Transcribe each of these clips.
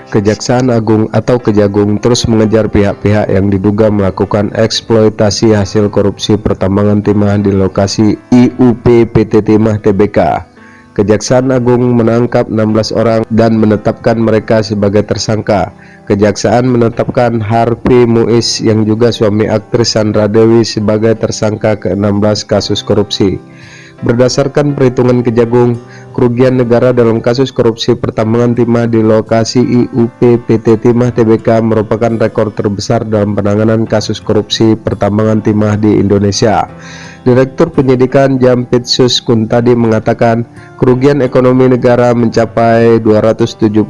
Kejaksaan Agung atau Kejagung terus mengejar pihak-pihak yang diduga melakukan eksploitasi hasil korupsi pertambangan timah di lokasi IUP PT Timah Tbk. Kejaksaan Agung menangkap 16 orang dan menetapkan mereka sebagai tersangka. Kejaksaan menetapkan Harvey Muiz yang juga suami aktris Sandra Dewi sebagai tersangka ke-16 kasus korupsi. Berdasarkan perhitungan Kejagung, kerugian negara dalam kasus korupsi pertambangan timah di lokasi IUP PT Timah Tbk merupakan rekor terbesar dalam penanganan kasus korupsi pertambangan timah di Indonesia. Direktur Penyidikan Jampitsus Kuntadi mengatakan kerugian ekonomi negara mencapai 271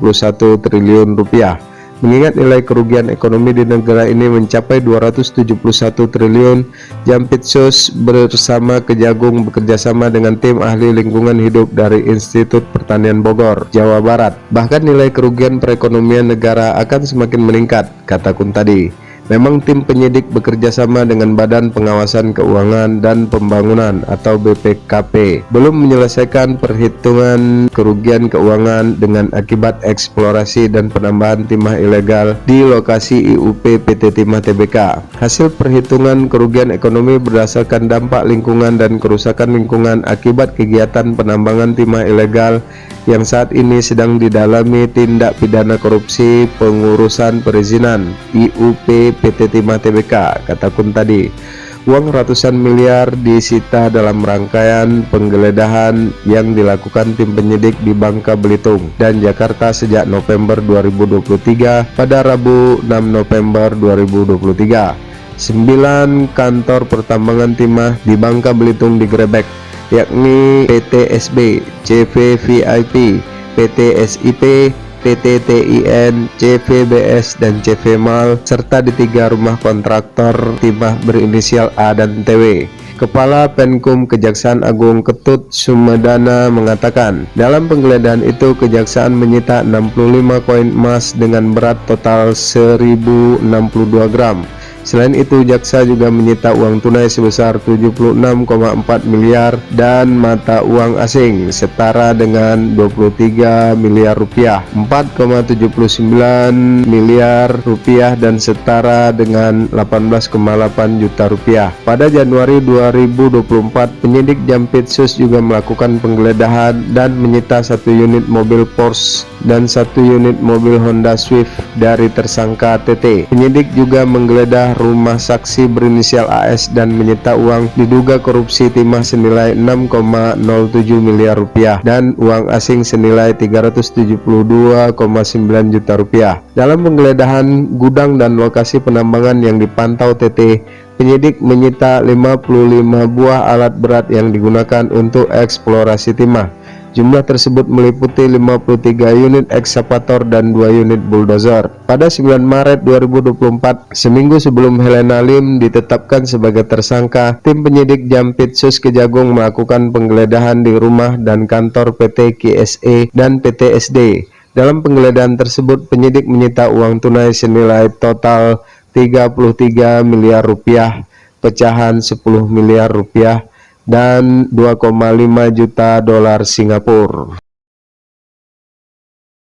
triliun rupiah. Mengingat nilai kerugian ekonomi di negara ini mencapai 271 triliun, Jampitsus bersama Kejagung bekerjasama dengan tim ahli lingkungan hidup dari Institut Pertanian Bogor, Jawa Barat. Bahkan nilai kerugian perekonomian negara akan semakin meningkat, kata Kuntadi. Memang tim penyidik bekerja sama dengan Badan Pengawasan Keuangan dan Pembangunan atau BPKP belum menyelesaikan perhitungan kerugian keuangan dengan akibat eksplorasi dan penambahan timah ilegal di lokasi IUP PT Timah Tbk. Hasil perhitungan kerugian ekonomi berdasarkan dampak lingkungan dan kerusakan lingkungan akibat kegiatan penambangan timah ilegal yang saat ini sedang didalami tindak pidana korupsi pengurusan perizinan IUP PT Timah Tbk, kata Kuntadi. Uang ratusan miliar disita dalam rangkaian penggeledahan yang dilakukan tim penyidik di Bangka Belitung dan Jakarta sejak November 2023 pada Rabu 6 November 2023. 9 kantor pertambangan timah di Bangka Belitung digerebek, yakni PT SB, CV VIP, PT SIP, PT TIN, CVBS, dan CV Mal, serta di 3 rumah kontraktor timah berinisial A dan TW. Kepala Penkum Kejaksaan Agung Ketut Sumedana mengatakan, dalam penggeledahan itu Kejaksaan menyita 65 koin emas dengan berat total 1062 gram. Selain itu, jaksa juga menyita uang tunai sebesar 76,4 miliar dan mata uang asing setara dengan 23 miliar rupiah, 4,79 miliar rupiah dan setara dengan 18,8 juta rupiah. Pada Januari 2024, penyidik Jampitsus juga melakukan penggeledahan dan menyita 1 unit mobil Porsche dan 1 unit mobil Honda Swift dari tersangka TT. Penyidik juga menggeledah rumah saksi berinisial AS dan menyita uang diduga korupsi timah senilai 6,07 miliar rupiah dan uang asing senilai 372,9 juta rupiah. Dalam penggeledahan gudang dan lokasi penambangan yang dipantau TT, penyidik menyita 55 buah alat berat yang digunakan untuk eksplorasi timah. Jumlah tersebut meliputi 53 unit ekskavator dan 2 unit bulldozer. Pada 9 Maret 2024, seminggu sebelum Helena Lim ditetapkan sebagai tersangka, tim penyidik Jampitsus Kejagung melakukan penggeledahan di rumah dan kantor PT KSE dan PT SD. Dalam penggeledahan tersebut, penyidik menyita uang tunai senilai total 33 miliar rupiah, pecahan 10 miliar rupiah, dan 2,5 juta dolar Singapura.